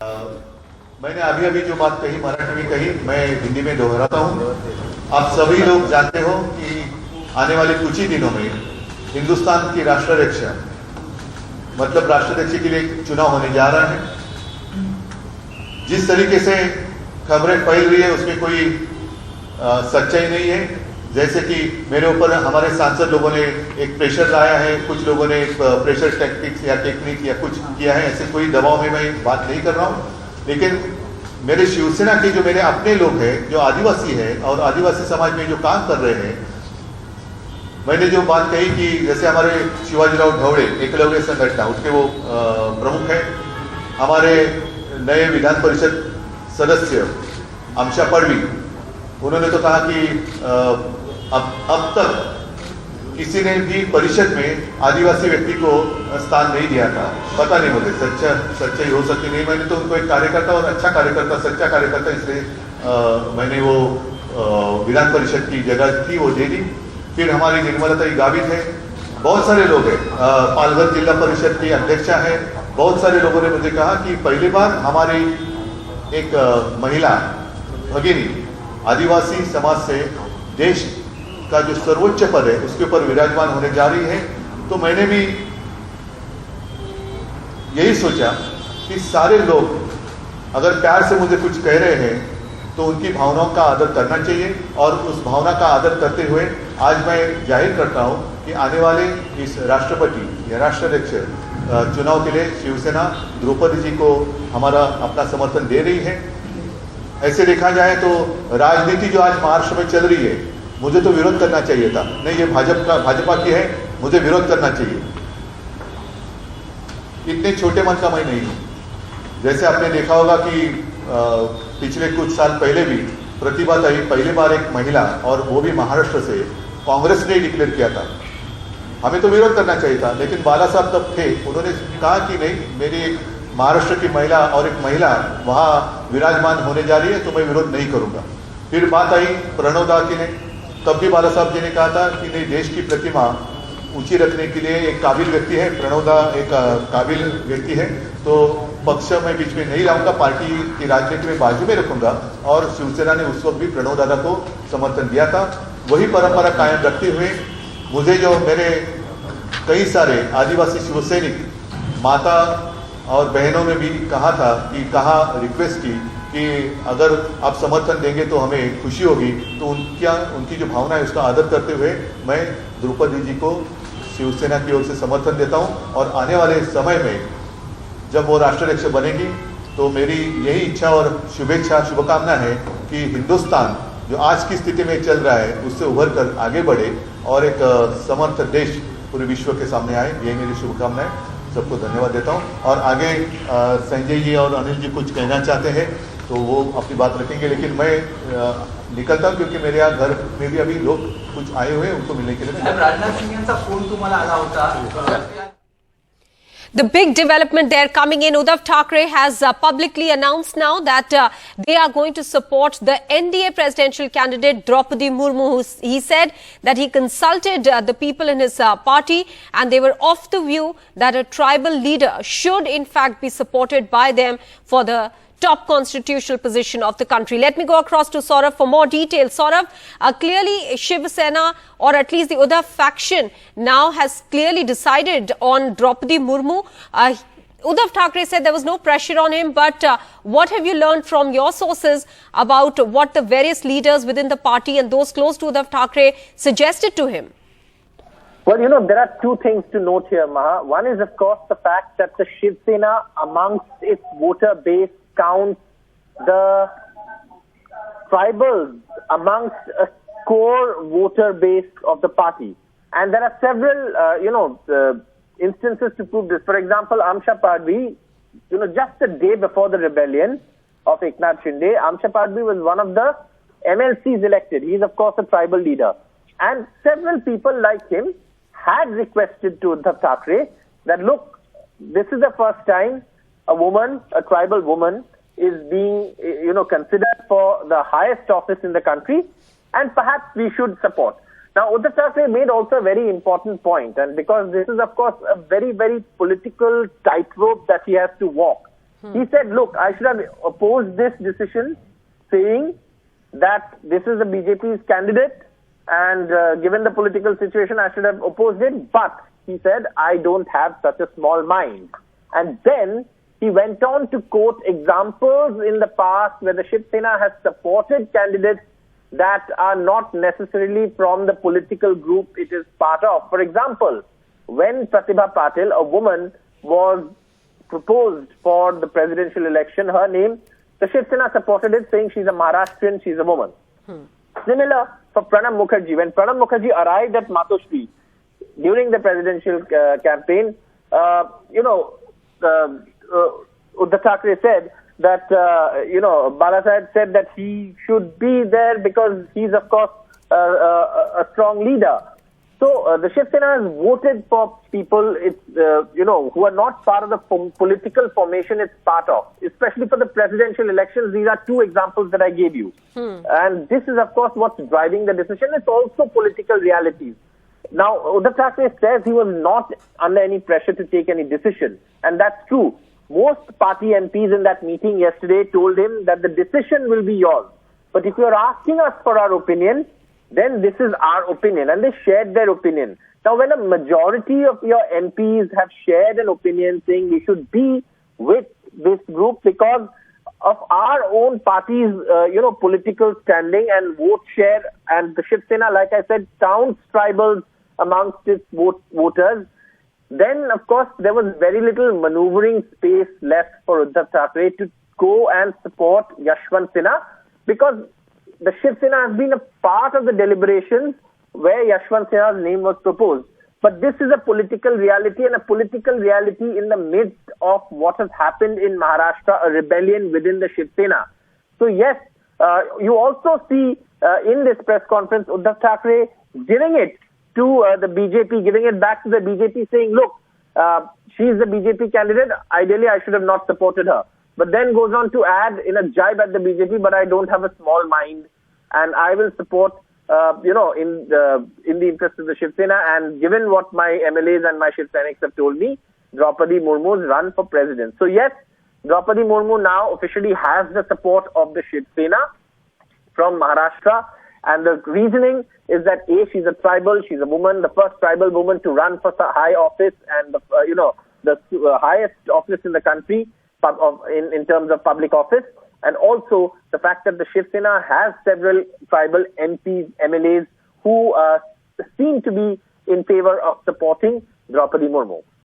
मैंने अभी जो बात कही मराठी में कही, मैं हिंदी में दोहराता हूँ। आप सभी लोग जानते हो कि आने वाले कुछ ही दिनों में हिंदुस्तान की राष्ट्राध्यक्ष मतलब राष्ट्राध्यक्ष के लिए चुनाव होने जा रहा है। जिस तरीके से खबरें फैल रही है उसमें कोई सच्चाई नहीं है। जैसे कि मेरे ऊपर हमारे सांसद लोगों ने एक प्रेशर लाया है, कुछ लोगों ने प्रेशर टैक्टिक्स या टेक्निक या कुछ किया है, ऐसे कोई दबाव में मैं बात नहीं कर रहा हूँ। लेकिन मेरे शिवसेना के जो मेरे अपने लोग हैं जो आदिवासी हैं और आदिवासी समाज में जो काम कर रहे हैं, मैंने जो बात कही कि जैसे हमारे शिवाजीराव ढवड़े एकलव्य संगठन उसके वो प्रमुख हैं, हमारे नए विधान परिषद सदस्य आमशा पड़वी, उन्होंने तो कहा कि अब तक किसी ने भी परिषद में आदिवासी व्यक्ति को स्थान नहीं दिया था। पता नहीं मुझे सच्चाई हो सकती नहीं। मैंने तो उनको एक कार्यकर्ता और अच्छा कार्यकर्ता, सच्चा कार्यकर्ता इसलिए मैंने वो विधान परिषद की जगह थी वो दे दी। फिर हमारी निर्मलता गावित है, बहुत सारे लोग हैं, पालघर जिला परिषद की अध्यक्षा है। बहुत सारे लोगों ने मुझे कहा कि पहली बार हमारी एक महिला भगिनी आदिवासी समाज से देश का जो सर्वोच्च पद है उसके ऊपर विराजमान होने जा रही है। तो मैंने भी यही सोचा कि सारे लोग अगर प्यार से मुझे कुछ कह रहे हैं तो उनकी भावनाओं का आदर करना चाहिए, और उस भावना का आदर करते हुए आज मैं जाहिर करता हूं कि आने वाले इस राष्ट्रपति या राष्ट्राध्यक्ष चुनाव के लिए शिवसेना द्रौपदी जी को हमारा अपना समर्थन दे रही है। ऐसे देखा जाए तो राजनीति जो आज महाराष्ट्र में चल रही है, मुझे तो विरोध करना चाहिए था। नहीं, ये भाजपा की है, मुझे विरोध करना चाहिए। इतने छोटे मन का मैं नहीं हूं। जैसे आपने देखा होगा कि पिछले कुछ साल पहले भी प्रतिभा ताई पहली बार एक महिला, और वो भी महाराष्ट्र से, कांग्रेस ने डिक्लेयर किया था। हमें तो विरोध करना चाहिए था, लेकिन बाला साहब तब थे, उन्होंने कहा कि नहीं, मेरी एक महाराष्ट्र की महिला और एक महिला वहां विराजमान होने जा रही है तो मैं विरोध नहीं करूंगा। फिर बात आई प्रणव दा की ने, तब भी बाला साहब जी ने कहा था कि नहीं, देश की प्रतिमा ऊंची रखने के लिए एक काबिल व्यक्ति है, प्रणव दा एक काबिल व्यक्ति है, तो पक्ष में बीच में नहीं लाऊंगा, पार्टी की राजनीति में बाजू में रखूंगा। और शिवसेना ने उस वक्त भी प्रणव दादा को समर्थन दिया था। वही परंपरा कायम रखते हुए मुझे जो मेरे कई सारे आदिवासी शिवसैनिक माता और बहनों ने भी कहा था कि रिक्वेस्ट की कि अगर आप समर्थन देंगे तो हमें खुशी होगी, तो उनकी जो भावना है उसका आदर करते हुए मैं द्रौपदी जी को शिवसेना की ओर से समर्थन देता हूं। और आने वाले समय में जब वो राष्ट्राध्यक्ष बनेगी तो मेरी यही इच्छा और शुभेच्छा शुभकामना है कि हिंदुस्तान जो आज की स्थिति में चल रहा है उससे उभर कर आगे बढ़े और एक समर्थ देश पूरे विश्व के सामने आए। यही मेरी शुभकामना है। सबको धन्यवाद देता हूं। और आगे संजय जी और अनिल जी कुछ कहना चाहते हैं तो वो अपनी बात रखेंगे, लेकिन मैं निकलता हूं क्योंकि मेरे यहाँ घर में भी अभी लोग कुछ आए हुए हैं, उनको मिलने के लिए। राजनाथ सिंह यांचा फोन तुम्हाला आला होता? The big development there coming in. Uddhav Thackeray has publicly announced now that they are going to support the NDA presidential candidate Droupadi Murmu. He said that he consulted the people in his party and they were of the view that a tribal leader should in fact be supported by them for the top constitutional position of the country. Let me go across to Saurav for more details. Saurav, clearly Shiv Sena, or at least the Uddhav faction, now has clearly decided on Droupadi Murmu. Uddhav Thackeray said there was no pressure on him, but what have you learned from your sources about what the various leaders within the party and those close to Uddhav Thackeray suggested to him? Well, there are two things to note here, Maha. One is, of course, the fact that the Shiv Sena, amongst its voter base, counts the tribals amongst a core voter base of the party. And there are several, instances to prove this. For example, Amsha Padvi, just the day before the rebellion of Eknath Shinde, Amsha Padvi was one of the MLCs elected. He is, of course, a tribal leader. And several people like him had requested to Uddhav Thackeray that, look, this is the first time a woman, a tribal woman, is being, considered for the highest office in the country, and perhaps we should support. Now, Uddhav Thackeray made also a very important point, and because this is, of course, a very, very political tightrope that he has to walk. He said, look, I should have opposed this decision, saying that this is the BJP's candidate, and given the political situation, I should have opposed it. But he said, I don't have such a small mind. And then he went on to quote examples in the past where the Shiv Sena has supported candidates that are not necessarily from the political group it is part of. For example, when Pratibha Patil, a woman, was proposed for the presidential election, her name, the Shiv Sena supported it, saying she's a Maharashtrian, she's a woman. Similar for Pranab Mukherjee. When Pranab Mukherjee arrived at Matoshri during the presidential campaign, Uddhav Thackeray said that, Balasaheb said that he should be there because he's, of course, a strong leader. So the Shiv Sena has voted for people, who are not part of the political formation it's part of. Especially for the presidential elections, these are two examples that I gave you. And this is, of course, what's driving the decision. It's also political realities. Now, Uddhav Thackeray says he was not under any pressure to take any decision. And that's true. Most party MPs in that meeting yesterday told him that the decision will be yours. But if you're asking us for our opinion, then this is our opinion. And they shared their opinion. Now, when a majority of your MPs have shared an opinion saying we should be with this group because of our own party's, political standing and vote share, and the Shiv Sena, like I said, counts tribals amongst its voters, then, of course, there was very little maneuvering space left for Uddhav Thackeray to go and support Yashwant Sinha, because the Shiv Sena has been a part of the deliberations where Yashwant Sinha's name was proposed. But this is a political reality, and a political reality in the midst of what has happened in Maharashtra, a rebellion within the Shiv Sena. So yes, you also see in this press conference Uddhav Thackeray giving it to the BJP, giving it back to the BJP, saying, look, she's the BJP candidate. Ideally, I should have not supported her. But then goes on to add in a jibe at the BJP, but I don't have a small mind, and I will support, in the interest of the Shiv Sena. And given what my MLAs and my Shiv Senics have told me, Droupadi Murmu's run for president. So yes, Droupadi Murmu now officially has the support of the Shiv Sena from Maharashtra. And the reasoning is that A, she's a tribal, she's a woman, the first tribal woman to run for high office, and the highest office in the country in terms of public office, and also the fact that the Shiv Sena has several tribal MPs, MLAs who seem to be in favor of supporting Droupadi Murmu.